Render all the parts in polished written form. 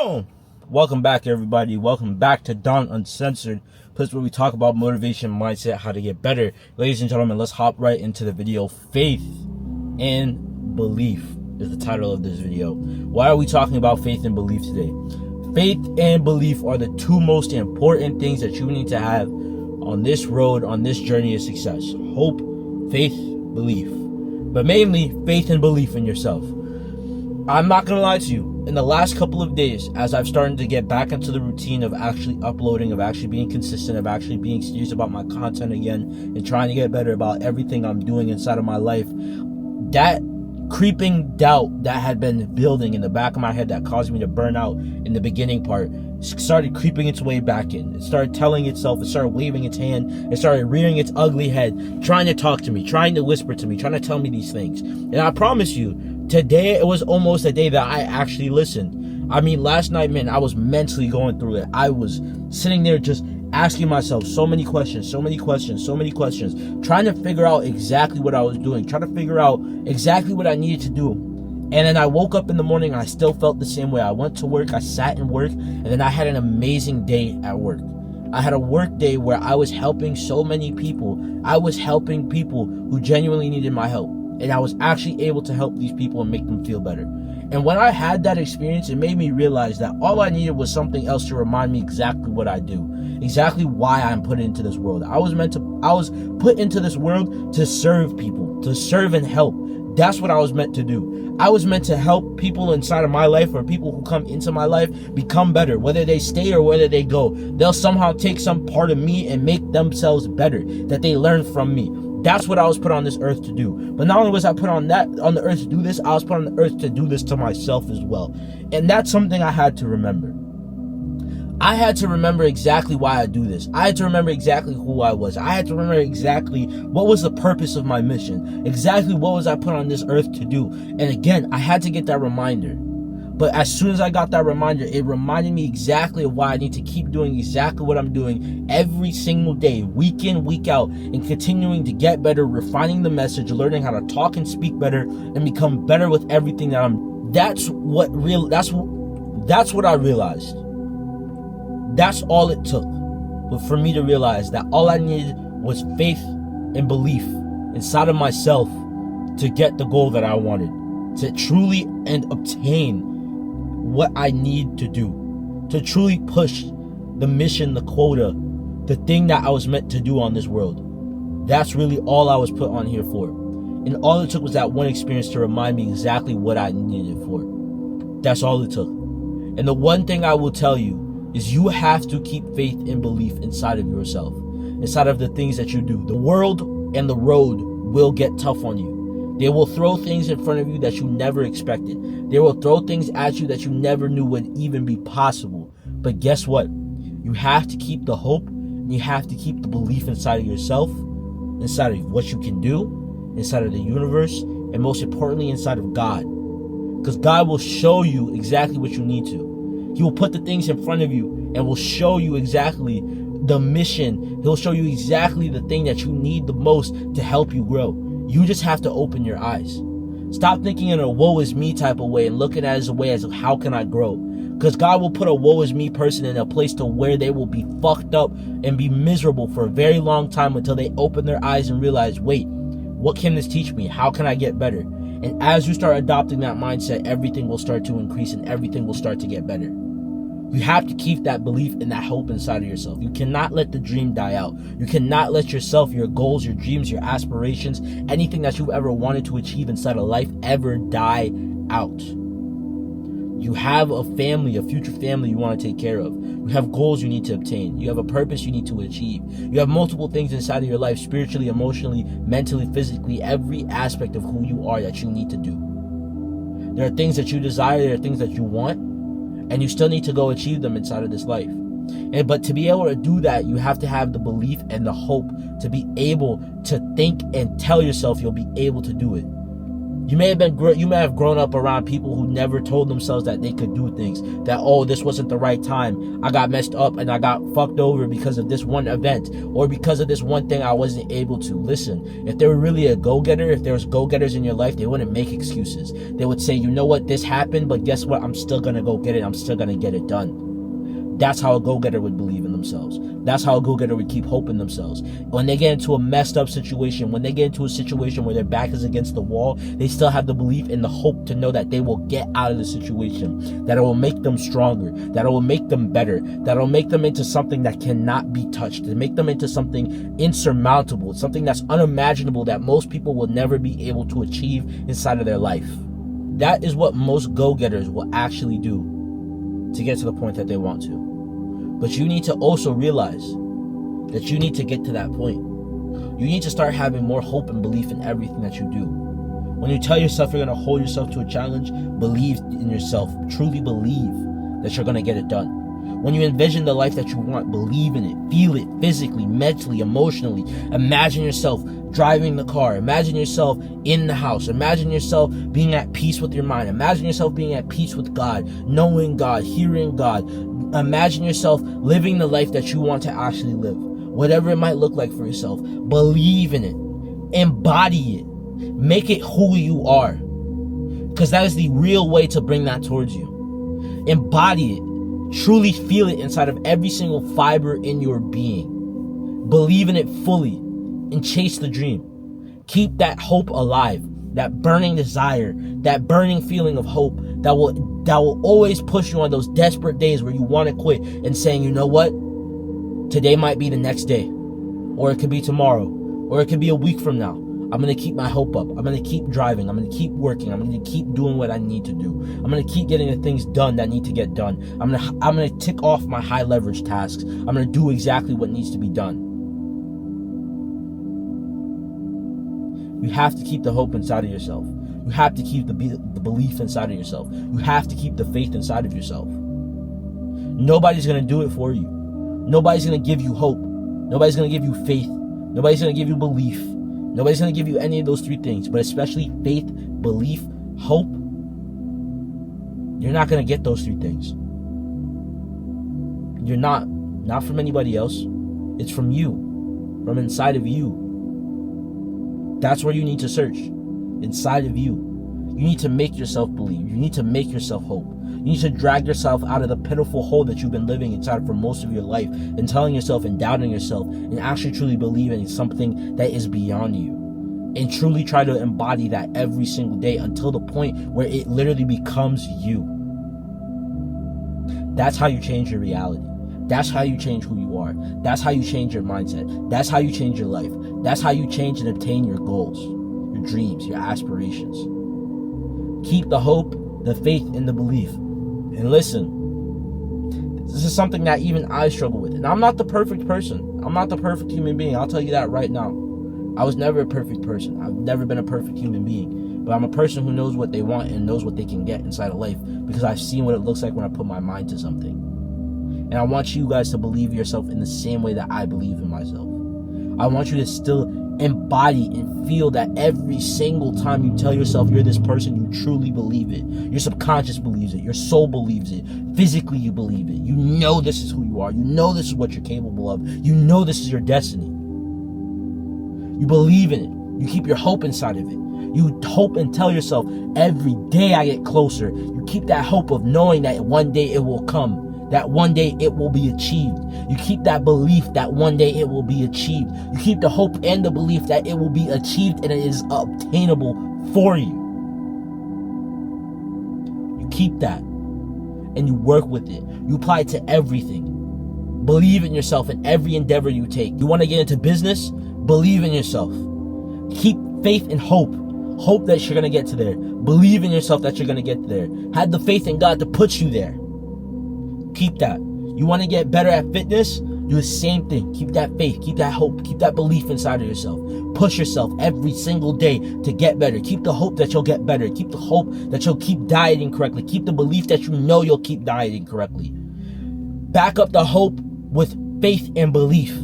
Boom! Welcome back, everybody. Welcome back to Don Uncensored, place where we talk about motivation, mindset, how to get better. Ladies and gentlemen, let's hop right into the video. Faith and belief is the title of this video. Why are we talking about faith and belief today? Faith and belief are the two most important things that you need to have on this road, on this journey of success. Hope, faith, belief. But mainly, faith and belief in yourself. I'm not going to lie to you. In the last couple of days, as I've started to get back into the routine of actually uploading, of actually being consistent, of actually being serious about my content again, and trying to get better about everything I'm doing inside of my life, that creeping doubt that had been building in the back of my head that caused me to burn out in the beginning part started creeping its way back in. It started telling itself, it started waving its hand, it started rearing its ugly head, trying to talk to me, trying to whisper to me, trying to tell me these things. And I promise you, today, it was almost a day that I actually listened. I mean, last night, man, I was mentally going through it. I was sitting there just asking myself so many questions, trying to figure out exactly what I was doing, trying to figure out exactly what I needed to do. And then I woke up in the morning and I still felt the same way. I went to work, I sat in work, and then I had an amazing day at work. I had a work day where I was helping so many people. I was helping people who genuinely needed my help. And I was actually able to help these people and make them feel better. And when I had that experience, it made me realize that all I needed was something else to remind me exactly what I do, exactly why I'm put into this world. I was put into this world to serve people, to serve and help. That's what I was meant to do. I was meant to help people inside of my life, or people who come into my life, become better. Whether they stay or whether they go, they'll somehow take some part of me and make themselves better, that they learn from me. That's what I was put on this earth to do. But not only was I put on the earth to do this, I was put on the earth to do this to myself as well. And that's something I had to remember. I had to remember exactly why I do this. I had to remember exactly who I was. I had to remember exactly what was the purpose of my mission. Exactly what was I put on this earth to do. And again, I had to get that reminder. But as soon as I got that reminder, it reminded me exactly of why I need to keep doing exactly what I'm doing every single day, week in, week out, and continuing to get better, refining the message, learning how to talk and speak better, and become better with everything that I'm. That's what I realized. That's all it took, but for me to realize that all I needed was faith and belief inside of myself to get the goal that I wanted, to truly and obtain what I need to do, to truly push the mission, the quota, the thing that I was meant to do on this world. That's really all I was put on here for. And all it took was that one experience to remind me exactly what I needed it for. That's all it took. And the one thing I will tell you is you have to keep faith and belief inside of yourself, inside of the things that you do. The world and the road will get tough on you. They will throw things in front of you that you never expected. They will throw things at you that you never knew would even be possible. But guess what? You have to keep the hope, and you have to keep the belief inside of yourself, inside of what you can do, inside of the universe, and most importantly, inside of God. Because God will show you exactly what you need to. He will put the things in front of you and will show you exactly the mission. He'll show you exactly the thing that you need the most to help you grow. You just have to open your eyes. Stop thinking in a woe is me type of way and looking at it as a way as how can I grow? Because God will put a woe is me person in a place to where they will be fucked up and be miserable for a very long time until they open their eyes and realize, wait, what can this teach me? How can I get better? And as you start adopting that mindset, everything will start to increase and everything will start to get better. You have to keep that belief and that hope inside of yourself. You cannot let the dream die out. You cannot let yourself, your goals, your dreams, your aspirations, anything that you've ever wanted to achieve inside of life ever die out. You have a family, a future family you want to take care of. You have goals you need to obtain. You have a purpose you need to achieve. You have multiple things inside of your life, spiritually, emotionally, mentally, physically, every aspect of who you are that you need to do. There are things that you desire, there are things that you want, and you still need to go achieve them inside of this life. But to be able to do that, you have to have the belief and the hope to be able to think and tell yourself you'll be able to do it. You may have grown up around people who never told themselves that they could do things. That, oh, this wasn't the right time. I got messed up and I got fucked over because of this one event or because of this one thing I wasn't able to. Listen, if they were really a go-getter, if there was go-getters in your life, they wouldn't make excuses. They would say, you know what, this happened, but guess what? I'm still gonna go get it. I'm still gonna get it done. That's how a go-getter would believe in themselves. That's how a go-getter would keep hope in themselves. When they get into a messed up situation, when they get into a situation where their back is against the wall, they still have the belief and the hope to know that they will get out of the situation, that it will make them stronger, that it will make them better, that it will make them into something that cannot be touched, to make them into something insurmountable, something that's unimaginable that most people will never be able to achieve inside of their life. That is what most go-getters will actually do to get to the point that they want to. But you need to also realize that you need to get to that point. You need to start having more hope and belief in everything that you do. When you tell yourself you're going to hold yourself to a challenge, believe in yourself. Truly believe that you're going to get it done. When you envision the life that you want, believe in it. Feel it physically, mentally, emotionally. Imagine yourself driving the car. Imagine yourself in the house. Imagine yourself being at peace with your mind. Imagine yourself being at peace with God, knowing God, hearing God. Imagine yourself living the life that you want to actually live. Whatever it might look like for yourself. Believe in it. Embody it. Make it who you are. Because that is the real way to bring that towards you. Embody it. Truly feel it inside of every single fiber in your being. Believe in it fully and chase the dream. Keep that hope alive, that burning desire, that burning feeling of hope that will always push you on those desperate days where you want to quit and saying, you know what? Today might be the next day, or it could be tomorrow, or it could be a week from now. I'm going to keep my hope up. I'm going to keep driving. I'm going to keep working. I'm going to keep doing what I need to do. I'm going to keep getting the things done that need to get done. I'm going to tick off my high leverage tasks. I'm going to do exactly what needs to be done. You have to keep the hope inside of yourself. You have to keep the belief inside of yourself. You have to keep the faith inside of yourself. Nobody's going to do it for you. Nobody's going to give you hope. Nobody's going to give you faith. Nobody's going to give you belief. Nobody's going to give you any of those three things, but especially faith, belief, hope. You're not going to get those three things. You're not from anybody else. It's from you, from inside of you. That's where you need to search, inside of you. You need to make yourself believe. You need to make yourself hope. You need to drag yourself out of the pitiful hole that you've been living inside for most of your life and telling yourself and doubting yourself and actually truly believing in something that is beyond you. And truly try to embody that every single day until the point where it literally becomes you. That's how you change your reality. That's how you change who you are. That's how you change your mindset. That's how you change your life. That's how you change and obtain your goals, your dreams, your aspirations. Keep the hope, the faith, and the belief. And listen, this is something that even I struggle with. And I'm not the perfect person. I'm not the perfect human being. I'll tell you that right now. I was never a perfect person. I've never been a perfect human being. But I'm a person who knows what they want and knows what they can get inside of life because I've seen what it looks like when I put my mind to something. And I want you guys to believe yourself in the same way that I believe in myself. I want you to still embody and feel that every single time you tell yourself you're this person, you truly believe it. Your subconscious believes it. Your soul believes it. Physically, you believe it. You know this is who you are. You know this is what you're capable of. You know this is your destiny. You believe in it. You keep your hope inside of it. You hope and tell yourself, every day I get closer. You keep that hope of knowing that one day it will come. That one day it will be achieved. You keep that belief that one day it will be achieved. You keep the hope and the belief that it will be achieved and it is obtainable for you. You keep that and you work with it. You apply it to everything. Believe in yourself in every endeavor you take. You want to get into business? Believe in yourself. Keep faith and hope. Hope that you're going to get to there. Believe in yourself that you're going to get there. Have the faith in God to put you there. Keep that. You want to get better at fitness? Do the same thing. Keep that faith. Keep that hope. Keep that belief inside of yourself. Push yourself every single day to get better. Keep the hope that you'll get better. Keep the hope that you'll keep dieting correctly. Keep the belief that you know you'll keep dieting correctly. Back up the hope with faith and belief.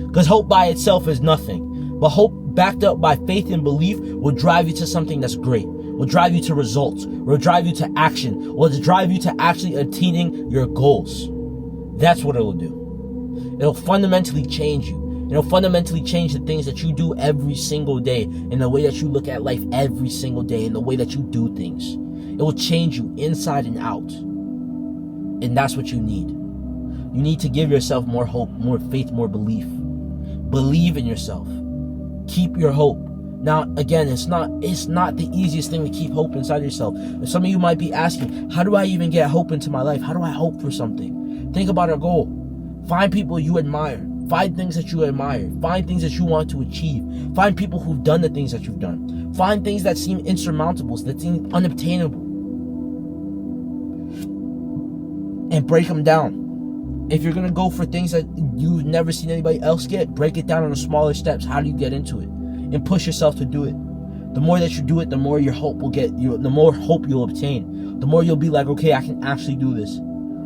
Because hope by itself is nothing. But hope backed up by faith and belief will drive you to something that's great, will drive you to results, will drive you to action, will drive you to actually attaining your goals. That's what it will do. It'll fundamentally change you. It'll fundamentally change the things that you do every single day, and the way that you look at life every single day, and the way that you do things. It will change you inside and out. And that's what you need. You need to give yourself more hope, more faith, more belief. Believe in yourself. Keep your hope. Now, again, it's not the easiest thing to keep hope inside yourself. Some of you might be asking, how do I even get hope into my life? How do I hope for something? Think about a goal. Find people you admire. Find things that you admire. Find things that you want to achieve. Find people who've done the things that you've done. Find things that seem insurmountable, that seem unobtainable. And break them down. If you're going to go for things that you've never seen anybody else get, break it down into smaller steps. How do you get into it? And push yourself to do it. The more that you do it, the more your hope will get you, the more hope you'll obtain. The more you'll be like, okay, I can actually do this.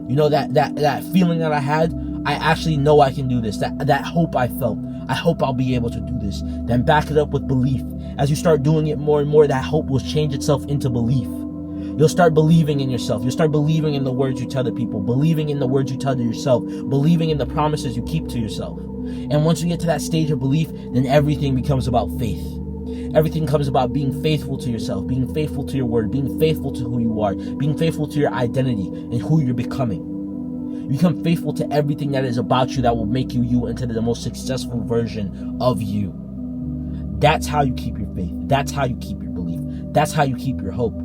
You know, that feeling that I had, I actually know I can do this. That hope I felt, I hope I'll be able to do this. Then back it up with belief. As you start doing it more and more, that hope will change itself into belief. You'll start believing in yourself. You'll start believing in the words you tell to people, believing in the words you tell to yourself, believing in the promises you keep to yourself. And once you get to that stage of belief, then everything becomes about faith. Everything comes about being faithful to yourself, being faithful to your word, being faithful to who you are, being faithful to your identity and who you're becoming. You become faithful to everything that is about you that will make you into the most successful version of you. That's how you keep your faith. That's how you keep your belief. That's how you keep your hope.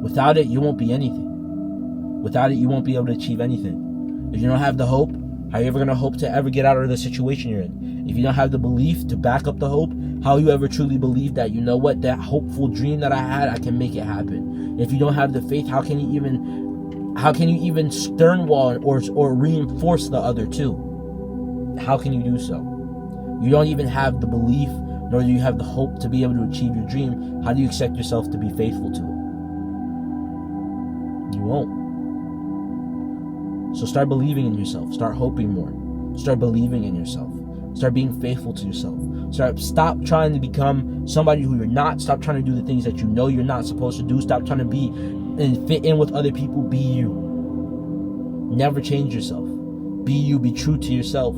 Without it, you won't be anything. Without it, you won't be able to achieve anything. If you don't have the hope, how are you ever going to hope to ever get out of the situation you're in? If you don't have the belief to back up the hope, how will you ever truly believe that, you know what, that hopeful dream that I had, I can make it happen? If you don't have the faith, how can you even stonewall or reinforce the other two? How can you do so? You don't even have the belief, nor do you have the hope to be able to achieve your dream. How do you expect yourself to be faithful to it? You won't. So start believing in yourself. Start hoping more. Start believing in yourself. Start being faithful to yourself. Stop trying to become somebody who you're not. Stop trying to do the things that you know you're not supposed to do. Stop trying to be and fit in with other people. Be you. Never change yourself. Be you. Be true to yourself.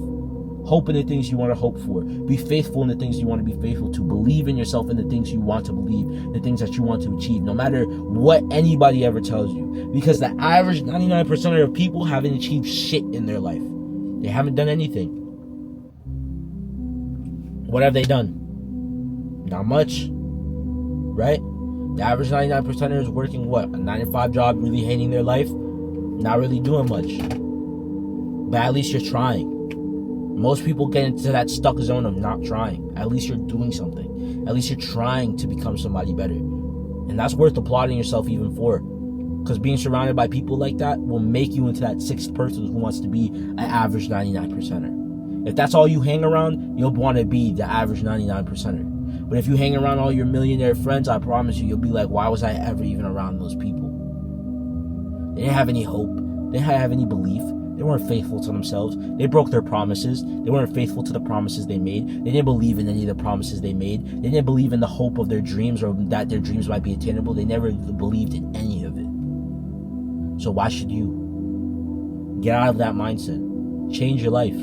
Hope in the things you want to hope for. Be faithful in the things you want to be faithful to. Believe in yourself in the things you want to believe, the things that you want to achieve, no matter what anybody ever tells you. Because the average 99% of people haven't achieved shit in their life. They haven't done anything. What have they done? Not much. Right? The average 99% is working what? A 9-to-5 job, really hating their life? Not really doing much. But at least you're trying. Most people get into that stuck zone of not trying. At least you're doing something. At least you're trying to become somebody better. And that's worth applauding yourself even for. Because being surrounded by people like that will make you into that sixth person who wants to be an average 99%er. If that's all you hang around, you'll want to be the average 99%er. But if you hang around all your millionaire friends, I promise you, you'll be like, why was I ever even around those people? They didn't have any hope. They didn't have any belief. They weren't faithful to themselves. They broke their promises. They weren't faithful to the promises they made. They didn't believe in any of the promises they made. They didn't believe in the hope of their dreams or that their dreams might be attainable. They never believed in any of it. So why should you? Get out of that mindset. Change your life.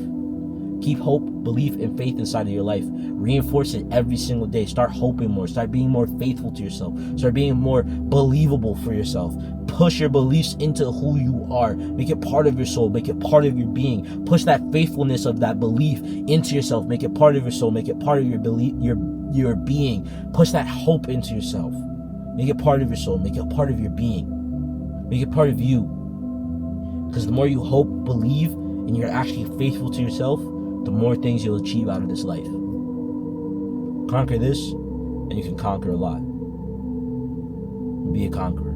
Keep hope, belief, and faith inside of your life. Reinforce it every single day. Start hoping more. Start being more faithful to yourself. Start being more believable for yourself. Push your beliefs into who you are. Make it part of your soul. Make it part of your being. Push that faithfulness of that belief into yourself. Make it part of your soul. Make it part of your belief, your being. Push that hope into yourself. Make it part of your soul. Make it part of your being. Make it part of you. Because the more you hope, believe, and you're actually faithful to yourself, the more things you'll achieve out of this life. Conquer this, and you can conquer a lot. Be a conqueror.